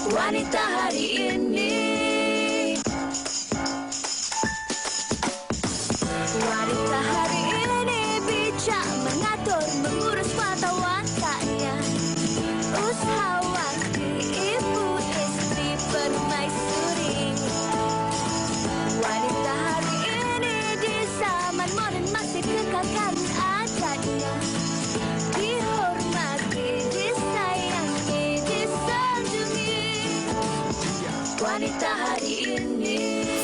Wanita hari ini. Wanita hari ini bijak mengatur, mengurus wartawan tanya. Usahawati, ibu istri permaisuri. Wanita hari ini di zaman modern masih kekalkan adatnya. Dihormati, disayangi, disanjungi. Wanita hari ini.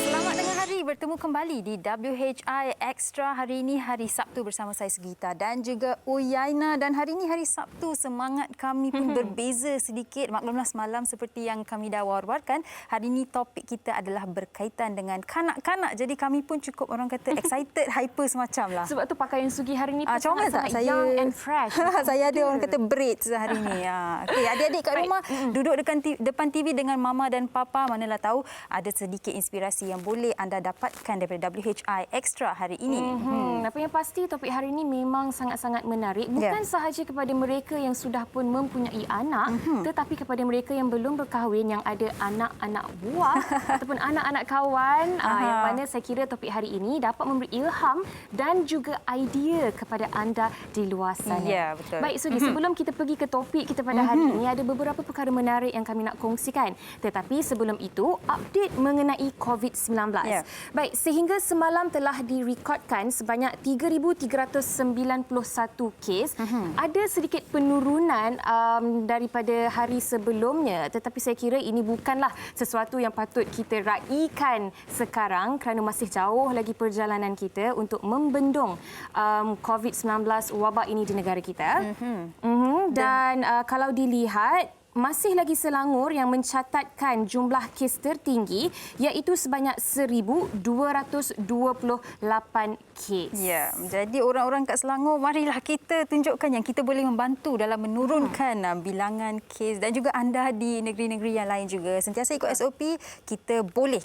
Selamat tengah hari, bertemu kembali di WHI Extra. Hari ini hari Sabtu bersama saya Sugita dan juga Uyaina. Dan hari ini hari Sabtu, semangat kami pun berbeza sedikit. Maklumlah semalam seperti yang kami dah war-warkan, hari ini topik kita adalah berkaitan dengan kanak-kanak. Jadi kami pun cukup orang kata excited, hyper semacam lah. Sebab tu pakaian Sugi hari ini pun comel tak? sangat young and fresh. Saya ada orang kata braids hari ini. Okay, adik-adik kat rumah duduk depan TV dengan mama dan papa, manalah tahu ada sedikit inspirasi yang boleh anda dapatkan daripada WHI Extra hari ini. Apa yang pasti topik hari ini memang sangat-sangat menarik. Bukan sahaja kepada mereka yang sudah pun mempunyai anak, tetapi kepada mereka yang belum berkahwin, yang ada anak-anak buah ataupun anak-anak kawan. Yang mana saya kira topik hari ini dapat memberi ilham dan juga idea kepada anda di luar sana. Ya, betul. Baik, Sugi, sebelum kita pergi ke topik kita pada hari ini, ada beberapa perkara menarik yang kami nak kongsikan. Tetapi sebelum itu, update mengenai COVID-19. Baik, sehingga semalam telah direkodkan sebanyak 3,391 kes. Ada sedikit penurunan daripada hari sebelumnya, tetapi saya kira ini bukanlah sesuatu yang patut kita raikan sekarang kerana masih jauh lagi perjalanan kita untuk membendung COVID-19 wabak ini di negara kita. Dan kalau dilihat, masih lagi Selangor yang mencatatkan jumlah kes tertinggi, iaitu sebanyak 1,228 kes. Ya, jadi orang-orang kat Selangor, marilah kita tunjukkan yang kita boleh membantu dalam menurunkan bilangan kes, dan juga anda di negeri-negeri yang lain juga sentiasa ikut SOP. Kita boleh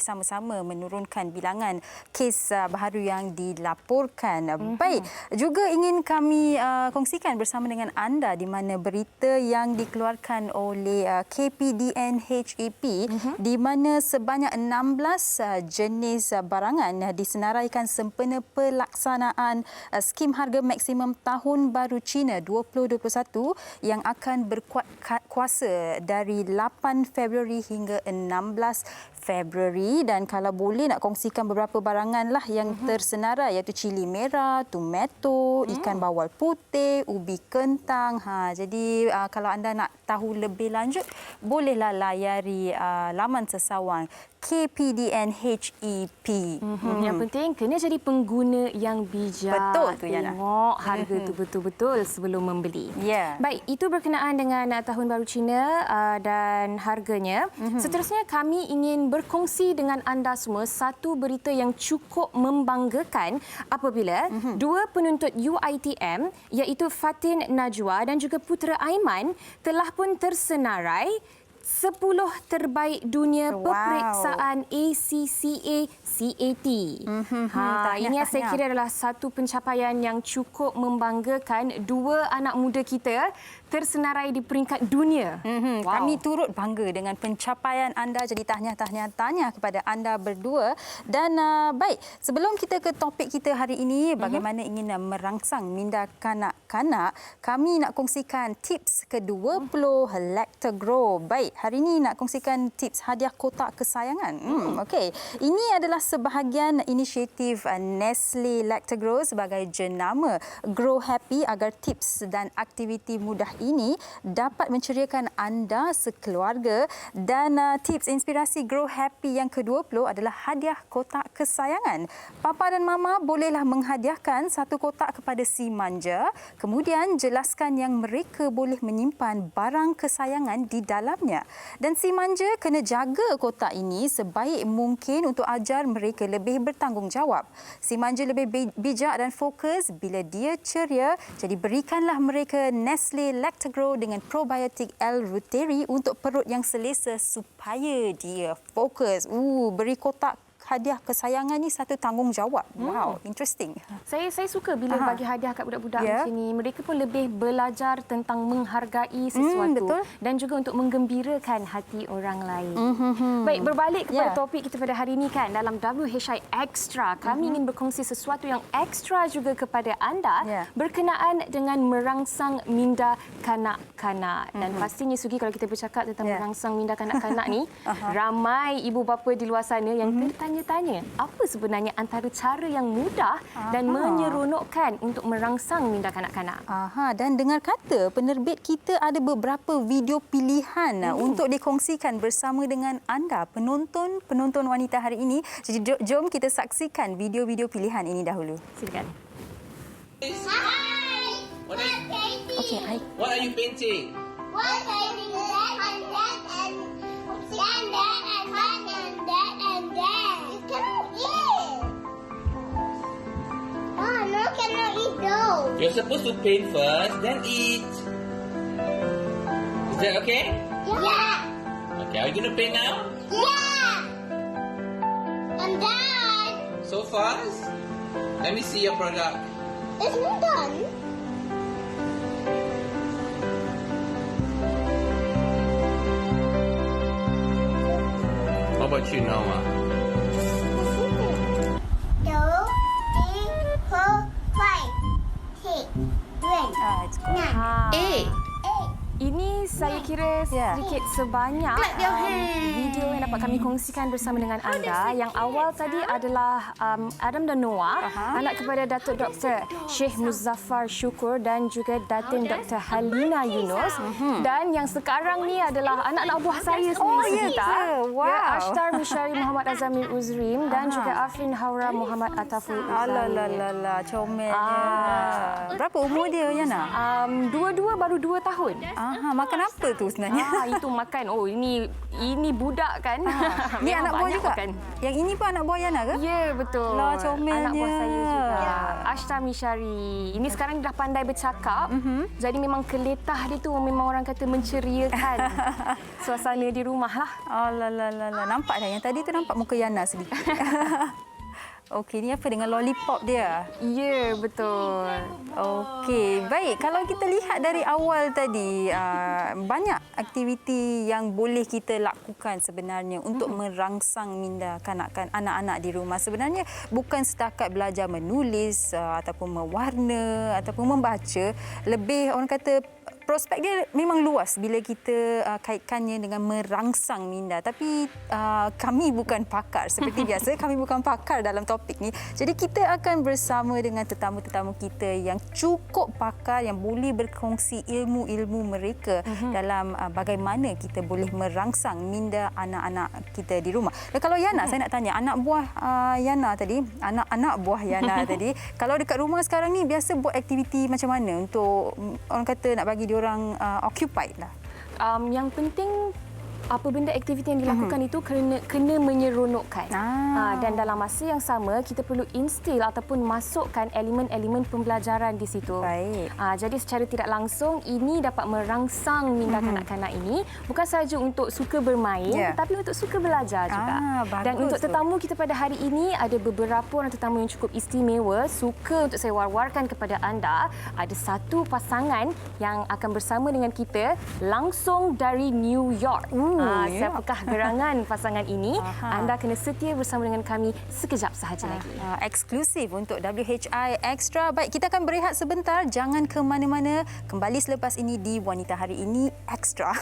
sama-sama menurunkan bilangan kes baharu yang dilaporkan. Baik, juga ingin kami kongsikan bersama dengan anda di mana berita yang dikeluarkan oleh KPDN HEP, di mana sebanyak 16 jenis barangan disenaraikan sempena pelaksanaan skim harga maksimum Tahun Baru Cina 2021 yang akan berkuat kuasa dari 8 Februari hingga 16 Februari. Dan kalau boleh nak kongsikan beberapa barangan lah yang tersenarai, iaitu cili merah, tomato, ikan bawal putih, ubi kentang. Jadi kalau anda nak tahu lebih lanjut, bolehlah layari laman sesawang KPDN HEP. Yang penting kena jadi pengguna yang bijak. Betul tu, Yana. Tengok harga tu betul-betul sebelum membeli. Baik, itu berkenaan dengan Tahun Baru Cina dan harganya. Seterusnya kami ingin berkongsi dengan anda semua satu berita yang cukup membanggakan apabila dua penuntut UiTM, iaitu Fatin Najwa dan juga Putera Aiman, telah pun tersenarai 10 terbaik dunia peperiksaan ACCA CAT. Ini saya kira adalah satu pencapaian yang cukup membanggakan. Dua anak muda kita tersenarai di peringkat dunia. Kami turut bangga dengan pencapaian anda. Jadi tahniah kepada anda berdua. Dan baik, sebelum kita ke topik kita hari ini, bagaimana ingin merangsang minda kanak-kanak, kami nak kongsikan tips ke-20 Lactogro. Baik, hari ini nak kongsikan tips hadiah kotak kesayangan. Okey, ini adalah sebahagian inisiatif Nestle Lactogro sebagai jenama Grow Happy agar tips dan aktiviti mudah ini dapat menceriakan anda sekeluarga. Dan tips inspirasi Grow Happy yang ke-20 adalah hadiah kotak kesayangan. Papa dan mama bolehlah menghadiahkan satu kotak kepada si manja, kemudian jelaskan yang mereka boleh menyimpan barang kesayangan di dalamnya. Dan si manja kena jaga kotak ini sebaik mungkin untuk ajar mereka lebih bertanggungjawab. Si manja lebih bijak dan fokus bila dia ceria, jadi berikanlah mereka Nestle Lactogro dengan probiotik L-Reuteri untuk perut yang selesa supaya dia fokus. Beri kotak hadiah kesayangan ni satu tanggungjawab. Wow, interesting. Saya suka bila bagi hadiah kat budak-budak di sini. Mereka pun lebih belajar tentang menghargai sesuatu betul. dan juga untuk menggembirakan hati orang lain. Baik, berbalik kepada topik kita pada hari ini kan, dalam WHI Extra, kami ingin berkongsi sesuatu yang ekstra juga kepada anda berkenaan dengan merangsang minda kanak-kanak. Dan pastinya Sugi, kalau kita bercakap tentang merangsang minda kanak-kanak ni, ramai ibu bapa di luar sana yang tertanya-tanya apa sebenarnya antara cara yang mudah dan menyeronokkan untuk merangsang minda kanak-kanak. Dan dengar kata penerbit kita ada beberapa video pilihan untuk dikongsikan bersama dengan anda penonton wanita hari ini. Jadi jom kita saksikan video-video pilihan ini dahulu. Silakan. Hi. What are you painting? One painting that and that and that and that and that. You cannot eat. Oh, no, cannot eat those. You're supposed to paint first, then eat. Is that okay? Yeah. Okay, are you going to paint now? Yeah. I'm done. So fast? Let me see your product. It's not done. How about you, Noah? 2, 3, 4, 5, 6, 7, 8. Ini saya kira sedikit sebanyak video yang dapat kami kongsikan bersama dengan anda. Yang awal tadi adalah Adam dan Noah, anak kepada Datuk Dr. Sheikh Muzaffar Syukur dan juga Datin Dr. Halina Yunus. Dan yang sekarang ni adalah anak-anak buah saya sendiri. Ashtar Mishari Muhammad Azamir Uzrim dan juga Afrin Haura Muhammad Ataful Uzrim. Comelnya. Berapa umur dia, Yana? Dua-dua baru 2 tahun. Makan apa tu sebenarnya? Itu makan. Oh, ini budak kan? Ni anak buah juga? Makan. Yang ini pun anak buah Yana ke? Ya, betul. Lah, comelnya. Anak buah saya juga. Ashtar Mishari. Ini sekarang dah pandai bercakap. Jadi memang keletah dia tu memang orang kata menceriakan suasana di rumah lah. Nampak dah yang tadi tu nampak muka Yana sedikit. Okey, ni apa dengan lollipop dia? Ya, betul. Okey, baik. Kalau kita lihat dari awal tadi, banyak aktiviti yang boleh kita lakukan sebenarnya untuk merangsang minda kanak-kanak anak-anak di rumah. Sebenarnya bukan setakat belajar menulis ataupun mewarna ataupun membaca. Lebih orang kata prospek dia memang luas bila kita kaitkannya dengan merangsang minda. Tapi kami bukan pakar seperti biasa. Kami bukan pakar dalam topik ni. Jadi kita akan bersama dengan tetamu-tetamu kita yang cukup pakar yang boleh berkongsi ilmu-ilmu mereka dalam bagaimana kita boleh merangsang minda anak-anak kita di rumah. Dan kalau Yana, saya nak tanya, anak buah Yana tadi, anak-anak buah Yana tadi, kalau dekat rumah sekarang ni biasa buat aktiviti macam mana untuk orang kata nak bagi dia orang occupied lah? Yang penting apa benda aktiviti yang dilakukan itu kena menyeronokkan. Dan dalam masa yang sama kita perlu instill ataupun masukkan elemen-elemen pembelajaran di situ. Baik. Jadi secara tidak langsung ini dapat merangsang minda kanak-kanak ini bukan sahaja untuk suka bermain tetapi untuk suka belajar juga. Dan untuk tetamu kita pada hari ini ada beberapa orang tetamu yang cukup istimewa. Suka untuk saya war-warkan kepada anda, ada satu pasangan yang akan bersama dengan kita langsung dari New York. Siapakah gerangan pasangan ini? Anda kena setia bersama dengan kami sekejap sahaja lagi. Eksklusif untuk WHI Extra. Baik, kita akan berehat sebentar. Jangan ke mana-mana. Kembali selepas ini di Wanita Hari Ini Extra.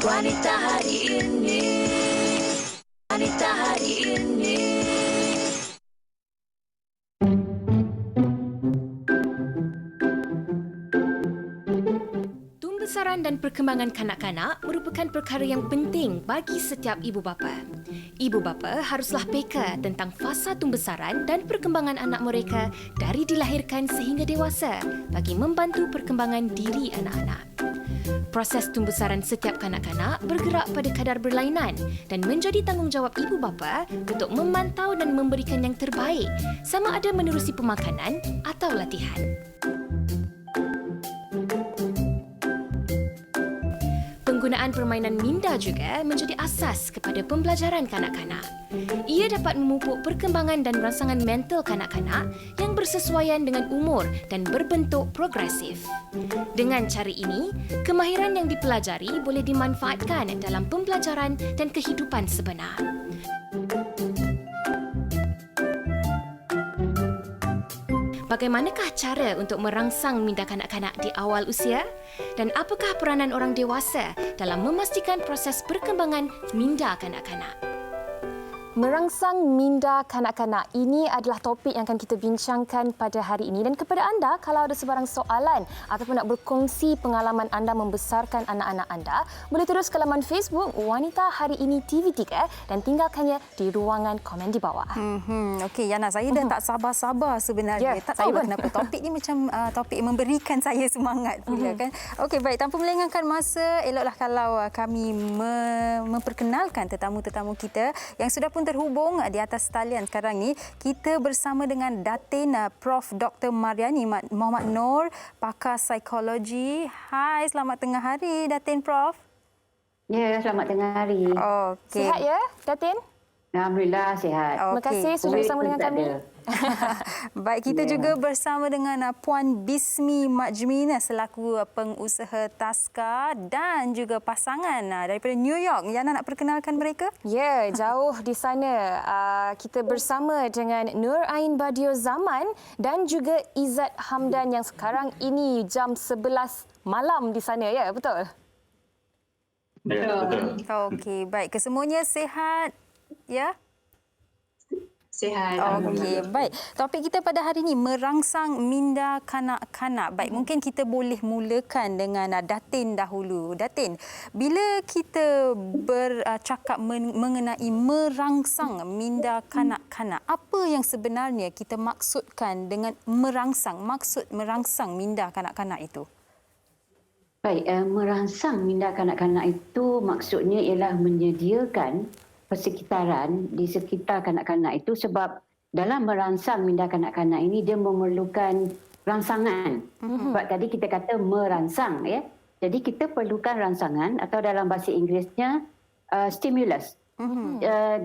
Wanita Hari Ini. Wanita Hari Ini. Pembesaran dan perkembangan kanak-kanak merupakan perkara yang penting bagi setiap ibu bapa. Ibu bapa haruslah peka tentang fasa pembesaran dan perkembangan anak mereka dari dilahirkan sehingga dewasa bagi membantu perkembangan diri anak-anak. Proses pembesaran setiap kanak-kanak bergerak pada kadar berlainan dan menjadi tanggungjawab ibu bapa untuk memantau dan memberikan yang terbaik sama ada menerusi pemakanan atau latihan. Penggunaan permainan minda juga menjadi asas kepada pembelajaran kanak-kanak. Ia dapat memupuk perkembangan dan rangsangan mental kanak-kanak yang bersesuaian dengan umur dan berbentuk progresif. Dengan cara ini, kemahiran yang dipelajari boleh dimanfaatkan dalam pembelajaran dan kehidupan sebenar. Bagaimanakah cara untuk merangsang minda kanak-kanak di awal usia? Dan apakah peranan orang dewasa dalam memastikan proses perkembangan minda kanak-kanak? Merangsang minda kanak-kanak ini adalah topik yang akan kita bincangkan pada hari ini. Dan kepada anda, kalau ada sebarang soalan ataupun nak berkongsi pengalaman anda membesarkan anak-anak anda, boleh terus ke laman Facebook Wanita Hari Ini TV3 dan tinggalkannya di ruangan komen di bawah. Okey, Yana, saya dah tak sabar-sabar sebenarnya. Tak tahu kenapa topik ni macam topik yang memberikan saya semangat pula kan. Okey, baik, tanpa melengahkan masa, eloklah kalau kami memperkenalkan tetamu-tetamu kita yang sudah pun terhubung di atas talian sekarang ni. Kita bersama dengan Datin Prof. Dr. Mariani Muhammad Noor, pakar psikologi. Hai, selamat tengah hari Datin Prof. Ya, selamat tengah hari. Okey. Sihat ya, Datin? Alhamdulillah sihat. Terima kasih sudah bersama dengan kami. Baik, kita juga bersama dengan Puan Bismi Majmina selaku pengusaha Taska dan juga pasangan daripada New York. Yana nak perkenalkan mereka? Ya, jauh di sana. Kita bersama dengan Nur Ain Badio Zaman dan juga Izzat Hamdan yang sekarang ini jam 11 malam di sana. Ya, betul? Betul. Okey, baik. Kesemuanya sihat? Ya? Sihat. Okey, baik. Topik kita pada hari ini merangsang minda kanak-kanak. Baik, mungkin kita boleh mulakan dengan Datin dahulu. Datin, bila kita bercakap mengenai merangsang minda kanak-kanak, apa yang sebenarnya kita maksudkan dengan merangsang? Maksud merangsang minda kanak-kanak itu? Baik, merangsang minda kanak-kanak itu maksudnya ialah menyediakan persekitaran di sekitar kanak-kanak itu, sebab dalam merangsang minda kanak-kanak ini dia memerlukan rangsangan. Sebab tadi kita kata merangsang, ya. Jadi kita perlukan rangsangan atau dalam bahasa Inggerisnya stimulus.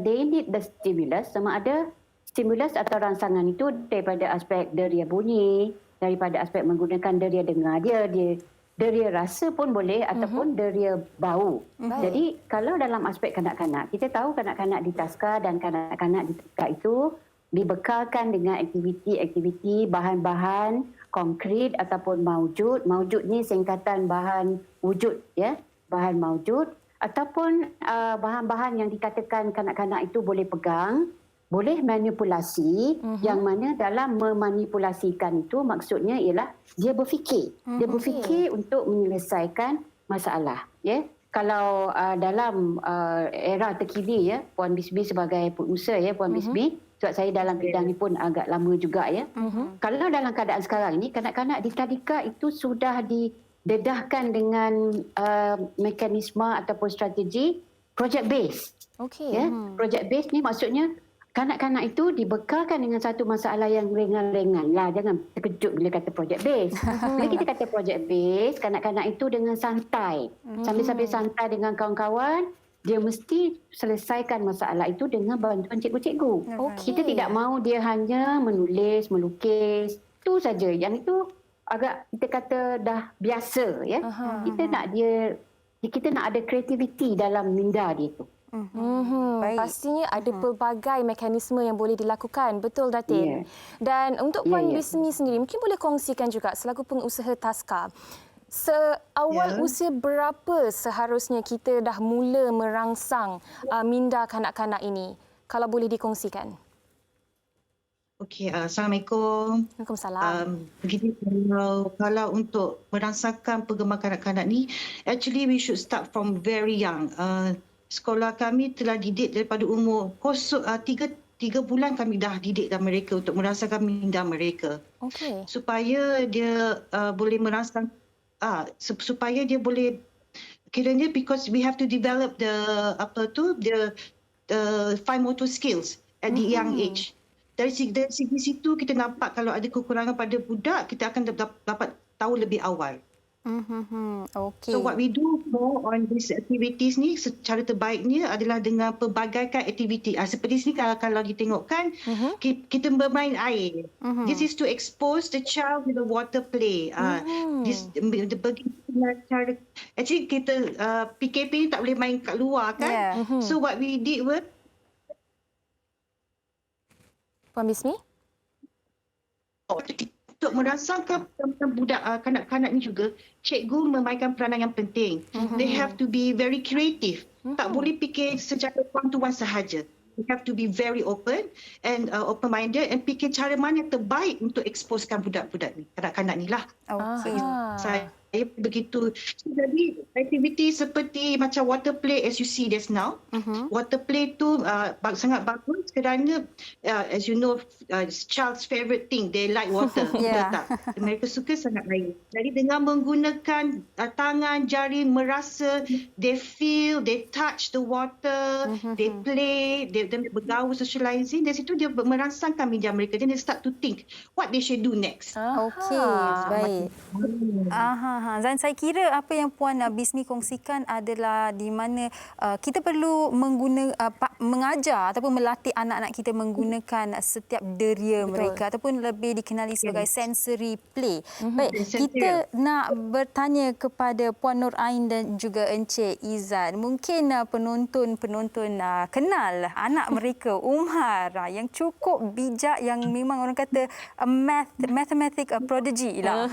They need the stimulus. Sama ada stimulus atau rangsangan itu daripada aspek deria bunyi, daripada aspek menggunakan deria dengar deria rasa pun boleh ataupun deria bau. Jadi kalau dalam aspek kanak-kanak, kita tahu kanak-kanak di Taska dan kanak-kanak di Taska itu dibekalkan dengan aktiviti-aktiviti bahan-bahan konkret ataupun maujud. Maujud ni singkatan bahan wujud, ya, bahan maujud, ataupun bahan-bahan yang dikatakan kanak-kanak itu boleh pegang, boleh manipulasi, yang mana dalam memanipulasikan itu maksudnya ialah dia berfikir. Dia berfikir untuk menyelesaikan masalah. Ya? Kalau dalam era terkini, ya, Puan Bismi sebagai pengusaha, ya, Puan Bismi, sebab saya dalam bidang ini pun agak lama juga, ya. Kalau dalam keadaan sekarang ini, kanak-kanak di tadika itu sudah didedahkan dengan mekanisme ataupun strategi project base. Ya? Project base ni maksudnya kanak-kanak itu dibekalkan dengan satu masalah yang ringan-ringan. Lah, jangan terkejut bila kata project base. Bila kita kata project base, kanak-kanak itu dengan santai. Sambil-sambil santai dengan kawan-kawan, dia mesti selesaikan masalah itu dengan bantuan cikgu-cikgu. Kita tidak mahu dia hanya menulis, melukis. Itu saja. Yang itu agak kita kata dah biasa, ya. Kita nak ada kreativiti dalam minda dia itu. Pastinya ada pelbagai mekanisme yang boleh dilakukan. Betul, Datin? Dan untuk Puan Bismi sendiri, mungkin boleh kongsikan juga selaku pengusaha Taska, seawal usia berapa seharusnya kita dah mula merangsang minda kanak-kanak ini? Kalau boleh dikongsikan. Okey, Assalamualaikum. Waalaikumsalam. Begini, kalau untuk merangsangkan perkembangan kanak-kanak ni, actually we should start from very young. Sekolah kami telah didik daripada umur 3 bulan kami dah didikkan mereka untuk merangsangkan minda mereka. Supaya dia boleh merangsang, supaya dia boleh, kiranya because we have to develop the fine motor skills at the young age. Dari segi situ kita nampak kalau ada kekurangan pada budak, kita akan dapat tahu lebih awal. Okey. So what we do more on these activities ni secara terbaiknya adalah dengan pelbagaikan aktiviti. Seperti sini kalau ditengokkan kita bermain air. This is to expose the child with the water play. This bagi cara actually kita PKP ni tak boleh main kat luar kan. So what we did was Puan Bismi? untuk merangsangkan budak kanak-kanak ni juga, cikgu memainkan peranan yang penting. They have to be very creative. Tak boleh fikir secara one-to-one sahaja. They have to be very open and open-minded and fikir cara mana yang terbaik untuk exposekan budak-budak ni, kanak-kanak ni lah. Saya begitu. Jadi aktiviti seperti macam water play as you see just now. Water play tu sangat bagus kerana as you know child's favorite thing, they like water. Betul tak? Mereka suka sangat air. Jadi dengan menggunakan tangan, jari, merasa, they feel, they touch the water, they play, they bergaul, socializing. Dari situ dia merangsangkan minda mereka. Then they start to think what they should do next. Okey, baik. Dan saya kira apa yang Puan Bismi kongsikan adalah di mana kita perlu mengajar ataupun melatih anak-anak kita menggunakan setiap deria mereka ataupun lebih dikenali sebagai sensory play. Baik, kita nak bertanya kepada Puan Nur Ain dan juga Encik Izzat. Mungkin penonton kenal anak mereka Umar yang cukup bijak, yang memang orang kata mathematic prodigy lah.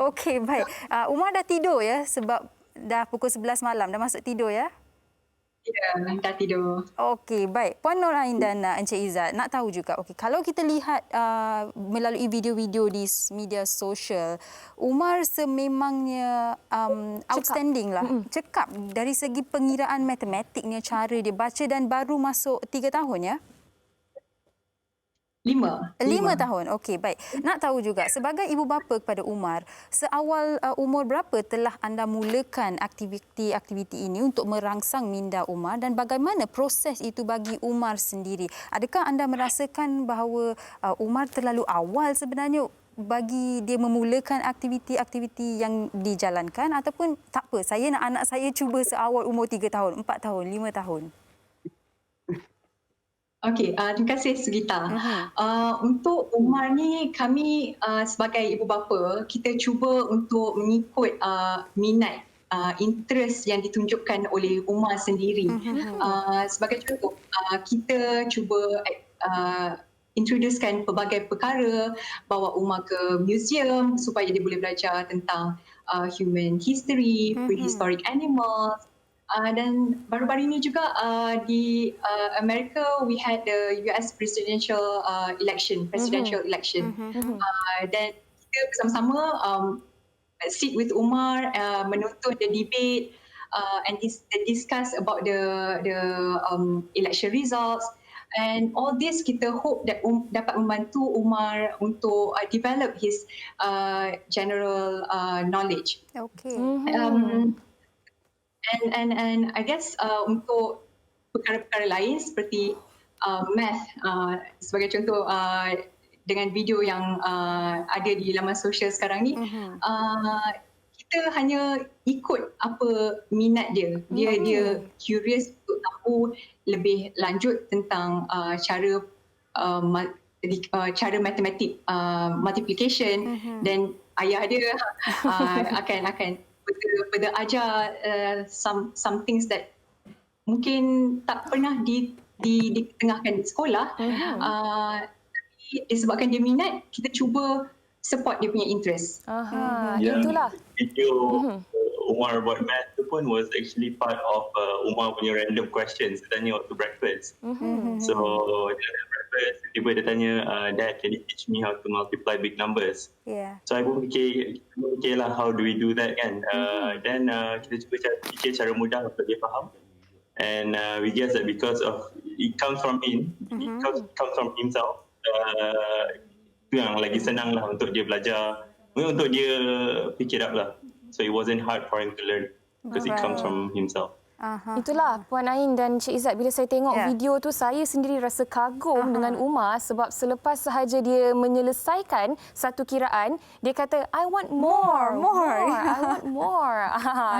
Okey, baik. Umar dah tidur ya sebab dah pukul 11 malam. Dah masuk tidur ya? Ya, dah tidur. Okey, baik. Puan Nur Ain dan Encik Izzat nak tahu juga. Okey, kalau kita lihat melalui video-video di media sosial, Umar sememangnya outstanding lah. Cekap dari segi pengiraan matematiknya, cara dia baca dan baru masuk 3 tahun ya? 5 tahun. Okey, baik. Nak tahu juga sebagai ibu bapa kepada Umar, seawal umur berapa telah anda mulakan aktiviti ini untuk merangsang minda Umar dan bagaimana proses itu bagi Umar sendiri? Adakah anda merasakan bahawa Umar terlalu awal sebenarnya bagi dia memulakan aktiviti-aktiviti yang dijalankan ataupun tak apa, saya nak anak saya cuba seawal umur 3 tahun, 4 tahun, 5 tahun? Okey, terima kasih Sugita. Untuk Umar ni, kami sebagai ibu bapa, kita cuba untuk mengikut minat, interest yang ditunjukkan oleh Umar sendiri. Sebagai contoh, kita cuba introducekan pelbagai perkara, bawa Umar ke museum supaya dia boleh belajar tentang human history, prehistoric animals. Dan baru-baru ini juga di Amerika we had the US presidential election. Dan kita bersama-sama sit with Umar, menonton the debate and discuss about the election results. And all this kita hope that dapat membantu Umar untuk develop his general knowledge. Okay. And I guess untuk perkara-perkara lain seperti math, sebagai contoh dengan video yang ada di laman sosial sekarang ni, kita hanya ikut apa minat dia. Dia curious untuk tahu lebih lanjut tentang cara matematik multiplication, dan ayah dia akan further ajar some things that mungkin tak pernah ditengahkan di sekolah. Tapi disebabkan dia minat, kita cuba support dia punya interest. Itulah. Video Umar buat math tu pun was actually part of Umar punya random questions. Dia tanya waktu breakfast. So dia ada breakfast, tiba dia tanya, Dad, can you teach me how to multiply big numbers? So I pun fikir lah, how do we do that kan? Then kita cuba fikir cara mudah untuk dia faham. And we guess that because of it comes from him, it comes from himself. Itu yang lagi senang lah untuk dia belajar, untuk dia pick it up lah. So it wasn't hard for him to learn because it comes from himself. Itulah Puan Ain dan Cik Izzat, bila saya tengok video tu saya sendiri rasa kagum dengan Umar sebab selepas sahaja dia menyelesaikan satu kiraan, dia kata I want more. I want more.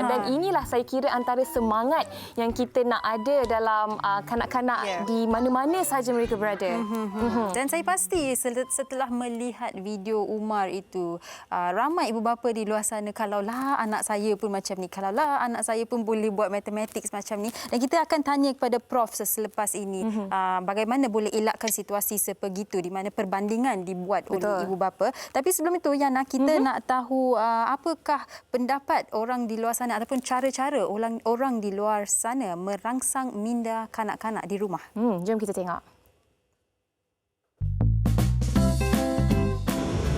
Dan inilah saya kira antara semangat yang kita nak ada dalam kanak-kanak di mana-mana sahaja mereka berada. Dan saya pasti setelah melihat video Umar itu, ramai ibu bapa di luar sana, kalaulah anak saya pun macam ni, kalaulah anak saya pun boleh buat matematik macam ni. Dan kita akan tanya kepada Prof selepas ini bagaimana boleh elakkan situasi sebegitu di mana perbandingan dibuat oleh ibu bapa. Tapi sebelum itu Yana, kita nak tahu apakah pendapat orang di luar sana ataupun cara-cara orang di luar sana merangsang minda kanak-kanak di rumah. Jom kita tengok.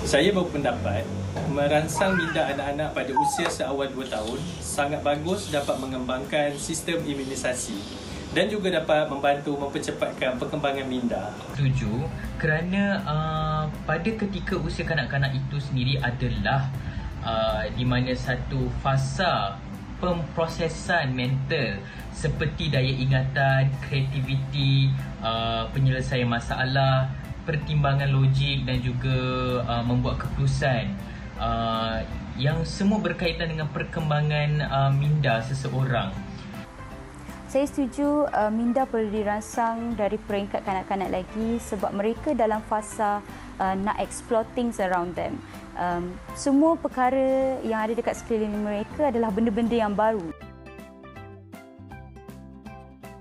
Saya berpendapat merangsang minda anak-anak pada usia seawal 2 tahun sangat bagus, dapat mengembangkan sistem imunisasi dan juga dapat membantu mempercepatkan perkembangan minda. Setuju, kerana pada ketika usia kanak-kanak itu sendiri adalah di mana satu fasa pemprosesan mental seperti daya ingatan, kreativiti, penyelesaian masalah, pertimbangan logik dan juga membuat keputusan yang semua berkaitan dengan perkembangan minda seseorang. Saya setuju minda perlu dirangsang dari peringkat kanak-kanak lagi sebab mereka dalam fasa nak explore things around them. Semua perkara yang ada dekat sekeliling mereka adalah benda-benda yang baru.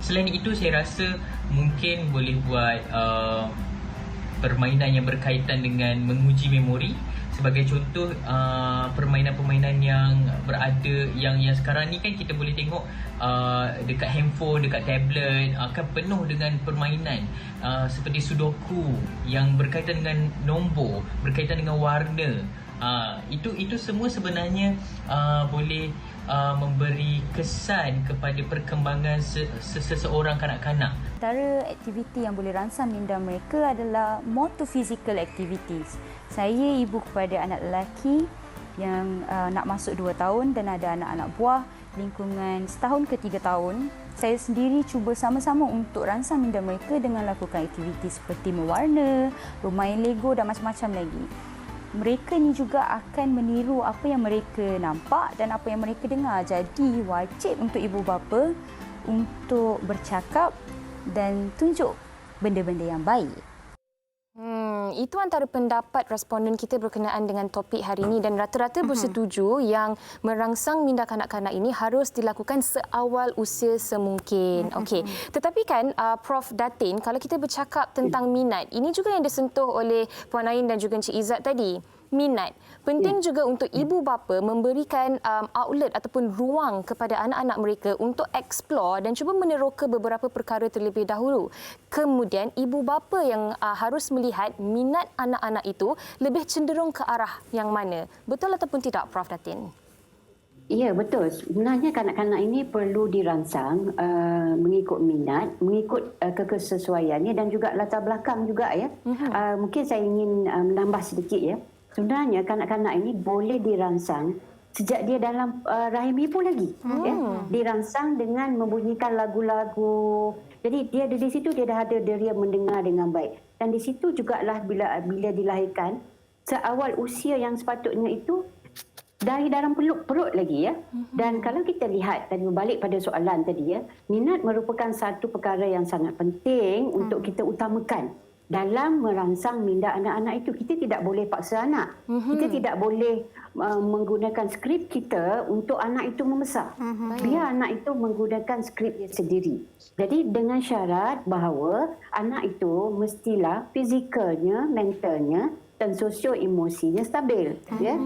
Selain itu, saya rasa mungkin boleh buat permainan yang berkaitan dengan menguji memori. Sebagai contoh, permainan-permainan yang berada yang sekarang ni kan kita boleh tengok dekat handphone, dekat tablet akan penuh dengan permainan seperti sudoku yang berkaitan dengan nombor, berkaitan dengan warna. Itu semua sebenarnya boleh memberi kesan kepada perkembangan seseorang kanak-kanak. Antara aktiviti yang boleh rangsang minda mereka adalah more to physical activities. Saya ibu kepada anak lelaki yang nak masuk 2 tahun dan ada anak-anak buah lingkungan setahun ke 3 tahun. Saya sendiri cuba sama-sama untuk rangsang minda mereka dengan lakukan aktiviti seperti mewarna, bermain Lego dan macam-macam lagi. Mereka ni juga akan meniru apa yang mereka nampak dan apa yang mereka dengar. Jadi wajib untuk ibu bapa untuk bercakap dan tunjuk benda-benda yang baik. Itu antara pendapat responden kita berkenaan dengan topik hari ini dan rata-rata bersetuju yang merangsang minda kanak-kanak ini harus dilakukan seawal usia semungkin. Okey. Tetapi kan Prof Datin, kalau kita bercakap tentang minat, ini juga yang disentuh oleh Puan Ain dan juga Encik Izzat tadi. Minat. Penting juga untuk ibu bapa memberikan outlet ataupun ruang kepada anak-anak mereka untuk explore dan cuba meneroka beberapa perkara terlebih dahulu. Kemudian ibu bapa yang harus melihat minat anak-anak itu lebih cenderung ke arah yang mana. Betul ataupun tidak, Prof Datin? Ya, betul. Sebenarnya kanak-kanak ini perlu dirangsang mengikut minat, mengikut kesesuaiannya dan juga latar belakang juga ya. Mungkin saya ingin menambah sedikit ya. Sebenarnya kanak-kanak ini boleh dirangsang sejak dia dalam rahim ibu lagi. Ya. Dirangsang dengan membunyikan lagu-lagu. Jadi dia di situ dia dah ada dia mendengar dengan baik. Dan di situ jugalah bila dilahirkan seawal usia yang sepatutnya itu dari dalam perut lagi ya. Dan kalau kita lihat tadi berbalik pada soalan tadi ya, minat merupakan satu perkara yang sangat penting untuk kita utamakan dalam merangsang minda anak-anak itu. Kita tidak boleh paksa anak. Kita tidak boleh menggunakan skrip kita untuk anak itu membesar. Biar anak itu menggunakan skrip sendiri. Jadi dengan syarat bahawa anak itu mestilah fizikalnya, mentalnya dan sosio-emosinya stabil. Ya?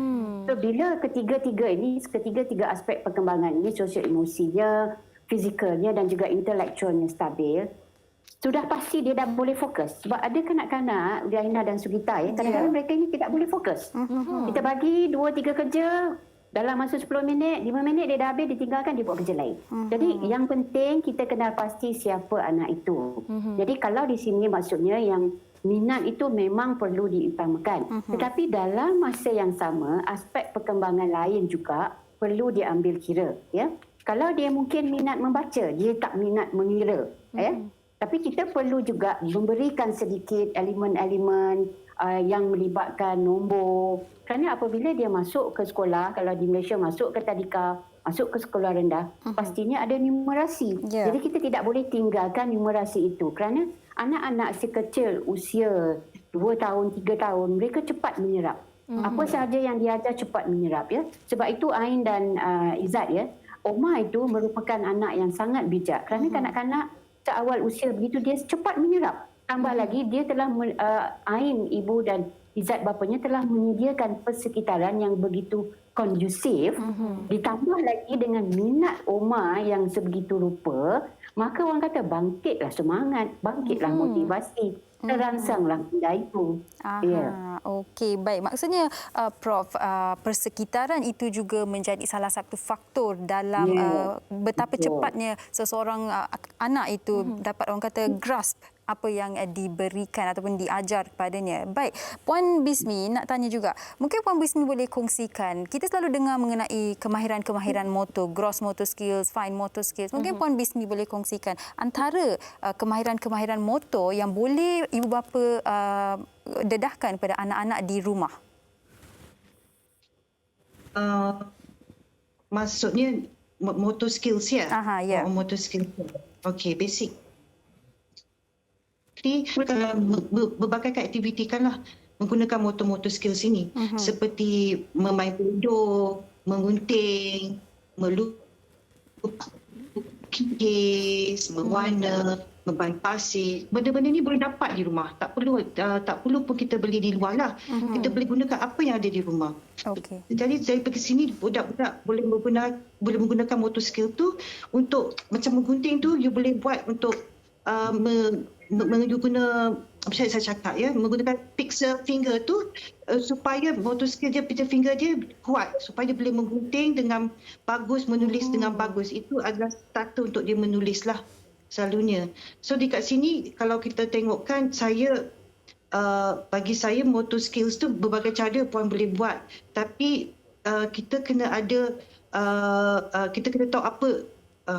So bila ketiga-tiga aspek perkembangan ini, sosio-emosinya, fizikalnya dan juga intelektualnya stabil, sudah pasti dia dah boleh fokus. Sebab ada kanak-kanak, Diana dan Sugita, kadang-kadang mereka ini tidak boleh fokus. Kita bagi 2-3 kerja, dalam masa 10 minit, 5 minit dia dah habis, ditinggalkan, dia buat kerja lain. Jadi yang penting kita kenal pasti siapa anak itu. Jadi kalau di sini maksudnya yang minat itu memang perlu diutamakan. Tetapi dalam masa yang sama, aspek perkembangan lain juga perlu diambil kira. Ya? Kalau dia mungkin minat membaca, dia tak minat mengira. Tapi kita perlu juga memberikan sedikit elemen-elemen yang melibatkan nombor. Kerana apabila dia masuk ke sekolah, kalau di Malaysia masuk ke tadika, masuk ke sekolah rendah, pastinya ada numerasi. Jadi kita tidak boleh tinggalkan numerasi itu. Kerana anak-anak sekecil usia 2 tahun, 3 tahun, mereka cepat menyerap. Apa sahaja yang diajar cepat menyerap. Ya. Sebab itu Ain dan Izzat, ya, Omar itu merupakan anak yang sangat bijak. Kerana kanak-kanak seawal usia begitu dia cepat menyerap. Tambah lagi dia telah Ain ibu dan Izzat bapanya telah menyediakan persekitaran yang begitu kondusif. Ditambah lagi dengan minat Omar yang sebegitu rupa, maka orang kata bangkitlah semangat, bangkitlah motivasi. Terangsanglah benda itu. Okey, baik. Maksudnya, Prof, persekitaran itu juga menjadi salah satu faktor dalam betapa cepatnya seseorang anak itu dapat orang kata grasp apa yang diberikan ataupun diajar kepadanya. Baik, Puan Bismi nak tanya juga. Mungkin Puan Bismi boleh kongsikan, kita selalu dengar mengenai kemahiran-kemahiran motor, gross motor skills, fine motor skills. Mungkin Puan Bismi boleh kongsikan antara kemahiran-kemahiran motor yang boleh ibu bapa dedahkan pada anak-anak di rumah. Maksudnya motor skills ya? Ya. Motor skills. Okey, basic. Berbagai aktiviti kanlah menggunakan motor-motor skills ini. Seperti memain bodoh, mengunting, melukis, mewarna, membahan pasir. Benda-benda ni boleh dapat di rumah. Tak perlu pun kita beli di luar lah. Kita boleh gunakan apa yang ada di rumah. Jadi dari pergi sini budak-budak boleh menggunakan motor skill tu untuk macam menggunting tu, you boleh buat untuk menggunakan saya cakap ya, menggunakan pixel finger tu supaya motor skill dia, pixel finger dia kuat supaya dia boleh menggunting dengan bagus, menulis dengan bagus. Itu adalah starter untuk dia menulis lah selalunya. So dekat sini kalau kita tengokkan, bagi saya motor skills tu berbagai cara puan boleh buat, tapi kita kena ada kita kena tahu apa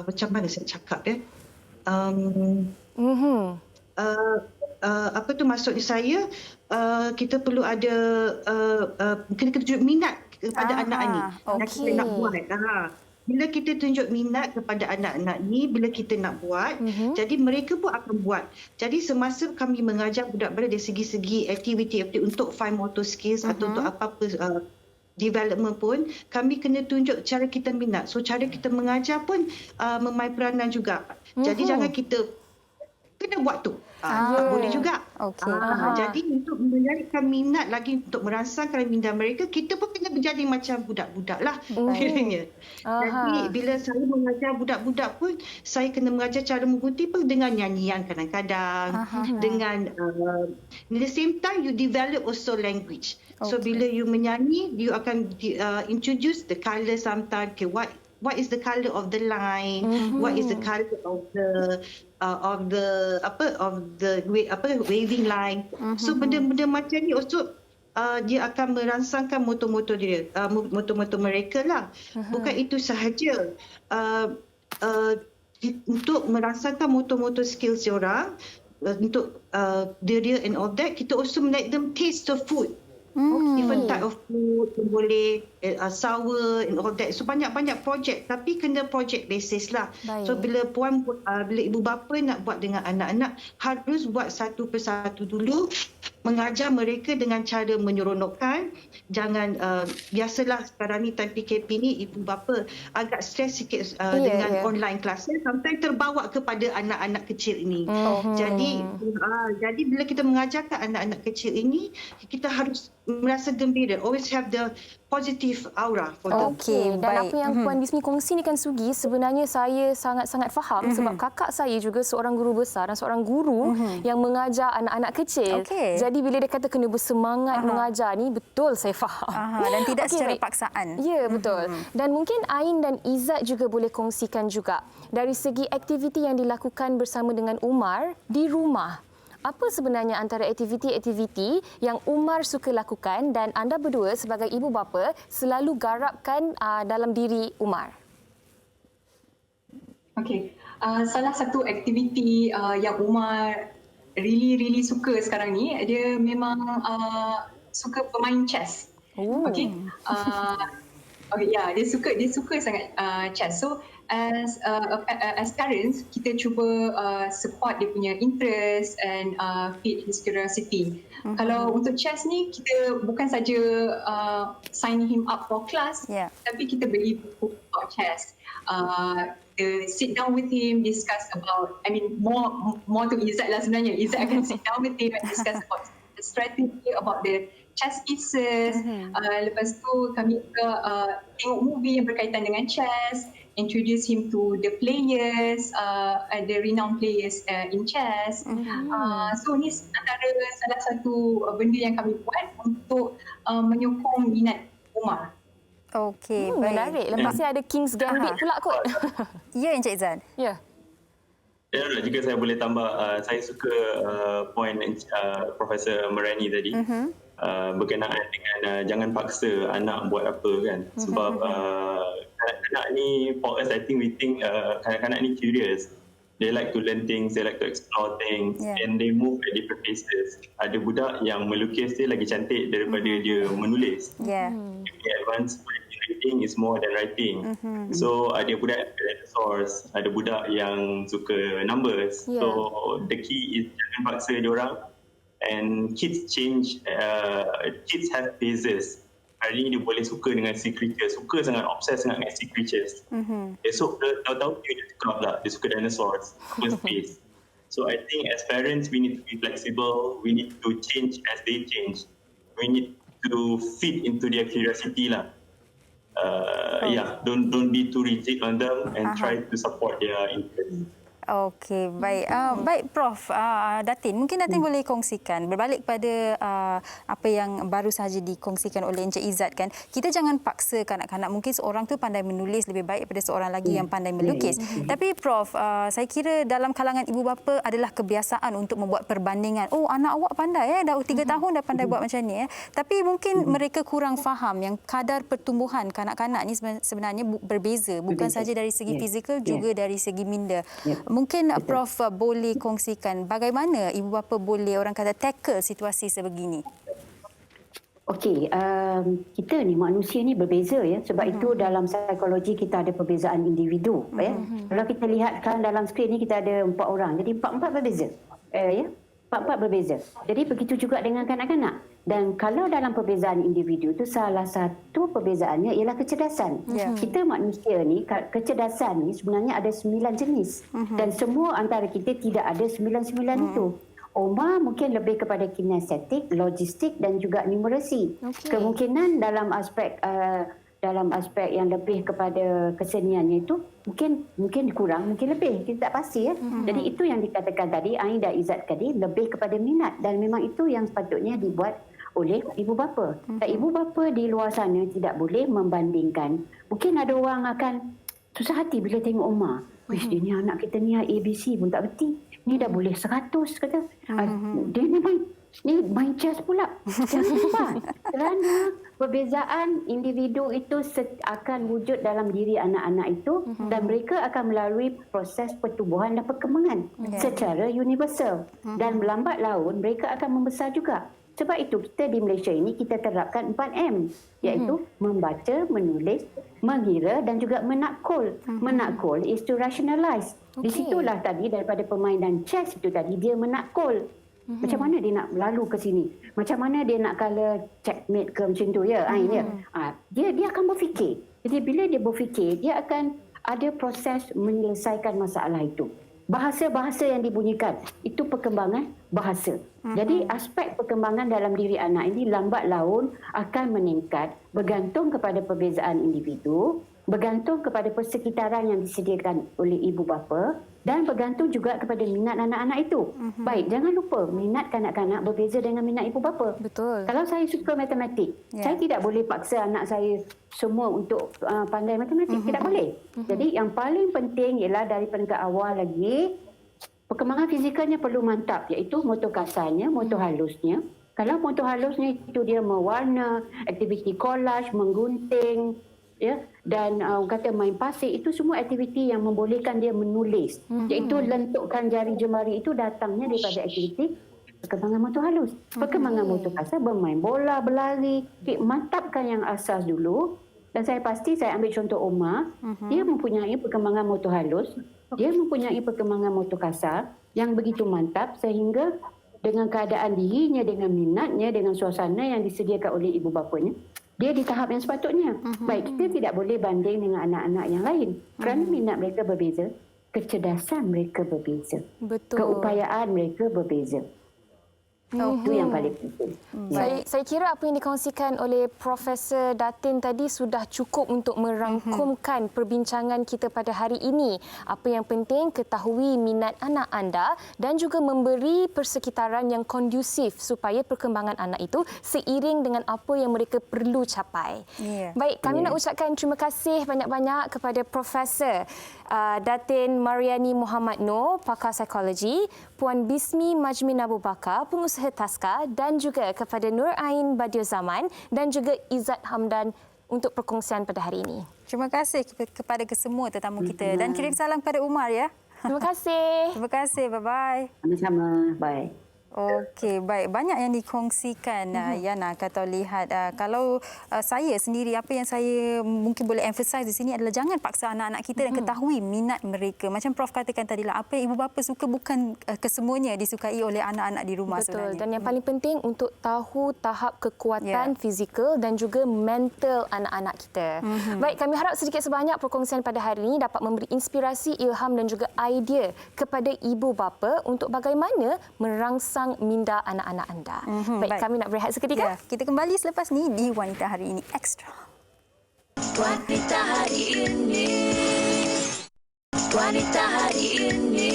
macam mana saya cakap ya. Apa tu maksudnya saya, kita perlu ada kena tunjuk minat kepada anak ni. Kita nak buat. Bila kita tunjuk minat kepada anak-anak ni, bila kita nak buat, jadi mereka pun akan buat. Jadi semasa kami mengajar budak-budak dari segi-segi aktiviti untuk fine motor skills atau untuk apa-apa development pun, kami kena tunjuk cara kita minat. So cara kita mengajar pun memain peranan juga. Jadi jangan kita kena buat tu. Boleh juga. Jadi untuk menarikkan minat lagi, untuk merangsangkan minat mereka, kita pun kena menjadi macam budak-budak lah. Kiranya. Jadi bila saya mengajar budak-budak pun, saya kena mengajar cara menggunting pun dengan nyanyian kadang-kadang. Dengan at the same time, you develop also language. So bila you menyanyi, you akan introduce the colour sometimes. Okay, what is the colour of the line? What is the colour of the waving line? So benda-benda macam ni also dia akan merangsangkan motor-motor dia, motor-motor mereka lah. Bukan itu sahaja. Untuk merangsangkan motor-motor skills orang, untuk dia and all that, kita also make them taste the food. Different type of food boleh, sour and all that. So banyak-banyak projek, tapi kena projek basis lah. So bila ibu bapa nak buat dengan anak-anak, harus buat satu persatu dulu, mengajar mereka dengan cara menyeronokkan. Jangan biasalah sekarang ni time PKP ni, ibu bapa agak stres sikit dengan online classes, sometimes terbawa kepada anak-anak kecil ini. Jadi bila kita mengajarkan anak-anak kecil ini, kita harus merasa gembira, always have the positive aura for them. Dan apa yang Puan Bismi kongsi ni kan Sugi, sebenarnya saya sangat-sangat faham sebab kakak saya juga seorang guru besar dan seorang guru yang mengajar anak-anak kecil. Jadi bila dia kata kena bersemangat mengajar ni, betul saya faham. Dan tidak secara paksaan. Ya, betul. Dan mungkin Ain dan Izzat juga boleh kongsikan juga dari segi aktiviti yang dilakukan bersama dengan Umar di rumah. Apa sebenarnya antara aktiviti-aktiviti yang Umar suka lakukan dan anda berdua sebagai ibu bapa selalu garapkan dalam diri Umar? Okay. Salah satu aktiviti yang Umar really suka sekarang ni, dia memang suka bermain chess. Okay. Dia suka sangat chess. So as parents, kita cuba support dia punya interest and feed his curiosity. Kalau untuk chess ni, kita bukan saja sign him up for class, tapi kita beli buku about chess. Sit down with him, discuss about, more to Izzat lah sebenarnya. Izzat akan sit down with him and discuss about the strategy, about the chess pieces. Lepas tu kami juga tengok movie yang berkaitan dengan chess, introduce him to the players, the renowned players in chess. So ni antara salah satu benda yang kami buat untuk menyokong minat Umar. Okey, menarik. Lepas ni ada King's Gambit pula kot. Ya, Encik Izzat. Ya. Jika saya boleh tambah, saya suka point Profesor Merani tadi berkenaan dengan jangan paksa anak buat apa kan. Sebab kanak-kanak ni, for us I think we think kanak-kanak ni curious. They like to learn things, they like to explore things, and they move at different paces. Ada budak yang melukis dia lagi cantik daripada dia menulis. Advanced reading is more than writing. So ada budak yang dinosaurs, ada budak yang suka numbers. So the key is jangan paksa dia orang. And kids change, kids have phases. Hari ni dia boleh suka dengan sea creatures, suka sangat, obsessed sangat dengan sea creatures. Esok tahu-tahu dia suka pula, dia suka dinosaurs, suka space. So I think as parents we need to be flexible, we need to change as they change. We need to fit into their curiosity lah. Don't be too rigid on them and try to support their interest. Okey, baik. Baik Prof. Datin, mungkin Datin boleh kongsikan berbalik pada apa yang baru sahaja dikongsikan oleh Encik Izzat kan. Kita jangan paksa kanak-kanak, mungkin seorang tu pandai menulis lebih baik daripada seorang lagi yang pandai melukis. Tapi Prof, saya kira dalam kalangan ibu bapa adalah kebiasaan untuk membuat perbandingan. Oh, anak awak pandai dah 3 tahun dah pandai buat macam ni Tapi mungkin mereka kurang faham yang kadar pertumbuhan kanak-kanak ni sebenarnya berbeza, bukan saja dari segi fizikal juga dari segi minda. Mungkin Prof boleh kongsikan bagaimana ibu bapa boleh orang kata tackle situasi sebegini. Okey, kita ni manusia ni berbeza ya. Sebab itu dalam psikologi kita ada perbezaan individu ya. Kalau kita lihatkan dalam skrin ni kita ada 4 orang. Jadi 4 berbeza. Ya. 4 berbeza. Jadi begitu juga dengan kanak-kanak. Dan kalau dalam perbezaan individu itu salah satu perbezaannya ialah kecerdasan. Kita manusia ni, kecerdasan ni sebenarnya ada 9 jenis. Dan semua antara kita tidak ada 9 itu. Omar mungkin lebih kepada kinestetik, logistik dan juga numerasi. Kemungkinan dalam aspek yang lebih kepada keseniannya itu mungkin kurang, mungkin lebih. Kita tak pasti ya. Jadi itu yang dikatakan tadi Aida Izzat tadi, lebih kepada minat, dan memang itu yang sepatutnya dibuat oleh ibu bapa. Dan ibu bapa di luar sana tidak boleh membandingkan. Mungkin ada orang akan susah hati bila tengok Omar. Wish, dia ni anak kita ni ABC pun tak berhenti. Ni dah boleh 100 kata. Dia ni main chess pula. Jangan lupa. Kerana perbezaan individu itu akan wujud dalam diri anak-anak itu dan mereka akan melalui proses pertumbuhan dan perkembangan secara universal. Dan melambat laun mereka akan membesar juga. Sebab itu kita di Malaysia ini kita terapkan 4M, iaitu membaca, menulis, mengira dan juga menakul. Menakul is to rationalize. Di situlah tadi daripada permainan chess itu tadi dia menakul. Macam mana dia nak lalu ke sini? Macam mana dia nak kala checkmate ke macam tu ya? Dia akan berfikir. Jadi bila dia berfikir, dia akan ada proses menyelesaikan masalah itu. Bahasa-bahasa yang dibunyikan itu perkembangan bahasa. Jadi aspek perkembangan dalam diri anak ini lambat laun akan meningkat bergantung kepada perbezaan individu, bergantung kepada persekitaran yang disediakan oleh ibu bapa dan bergantung juga kepada minat anak-anak itu. Baik, jangan lupa minat kanak-kanak berbeza dengan minat ibu bapa. Betul. Kalau saya suka matematik, saya tidak boleh paksa anak saya semua untuk pandai matematik. Tidak boleh. Jadi yang paling penting ialah dari peringkat awal lagi, perkembangan fizikalnya perlu mantap, iaitu motor kasarnya, motor halusnya. Kalau motor halusnya itu dia mewarna, aktiviti collage, menggunting, ya, dan kata main pasir, itu semua aktiviti yang membolehkan dia menulis. Iaitu lentukkan jari jemari itu datangnya daripada aktiviti perkembangan motor halus. Perkembangan motor kasar, bermain bola, berlari. Mantapkan yang asas dulu. Dan saya pasti, saya ambil contoh Omar, dia mempunyai perkembangan motor halus, dia mempunyai perkembangan motor kasar yang begitu mantap sehingga dengan keadaan dirinya, dengan minatnya, dengan suasana yang disediakan oleh ibu bapanya, dia di tahap yang sepatutnya. Baik, kita tidak boleh banding dengan anak-anak yang lain. Kerana minat mereka berbeza, kecerdasan mereka berbeza. Betul. Keupayaan mereka berbeza. Itu yang paling penting. Saya kira apa yang dikongsikan oleh Profesor Datin tadi sudah cukup untuk merangkumkan perbincangan kita pada hari ini. Apa yang penting, ketahui minat anak anda dan juga memberi persekitaran yang kondusif supaya perkembangan anak itu seiring dengan apa yang mereka perlu capai. Baik, kami nak ucapkan terima kasih banyak-banyak kepada Profesor Datin Mariani Muhammad Noor, pakar psikologi, Puan Bismi Majmin Abu Bakar, pengusaha Taska, dan juga kepada Nur Ain Badiul Zaman dan juga Izzat Hamdan untuk perkongsian pada hari ini. Terima kasih kepada kesemua tetamu kita dan kirim salam kepada Umar ya. Terima kasih. Terima kasih. Bye-bye. Sama-sama. Bye. Okey, baik. Banyak yang dikongsikan, Yana. Kalau lihat, kalau saya sendiri, apa yang saya mungkin boleh emphasize di sini adalah jangan paksa anak-anak kita dan ketahui minat mereka. Macam Prof katakan tadi lah, apa yang ibu bapa suka bukan kesemuanya disukai oleh anak-anak di rumah. Betul. Sebenarnya. Dan yang paling penting untuk tahu tahap kekuatan fizikal dan juga mental anak-anak kita. Baik, kami harap sedikit sebanyak perkongsian pada hari ini dapat memberi inspirasi, ilham dan juga idea kepada ibu bapa untuk bagaimana merangsang minda anak-anak anda. Baik, kami nak berehat seketika. Kita kembali selepas ni di Wanita Hari Ini Extra. Wanita Hari Ini. Wanita Hari Ini.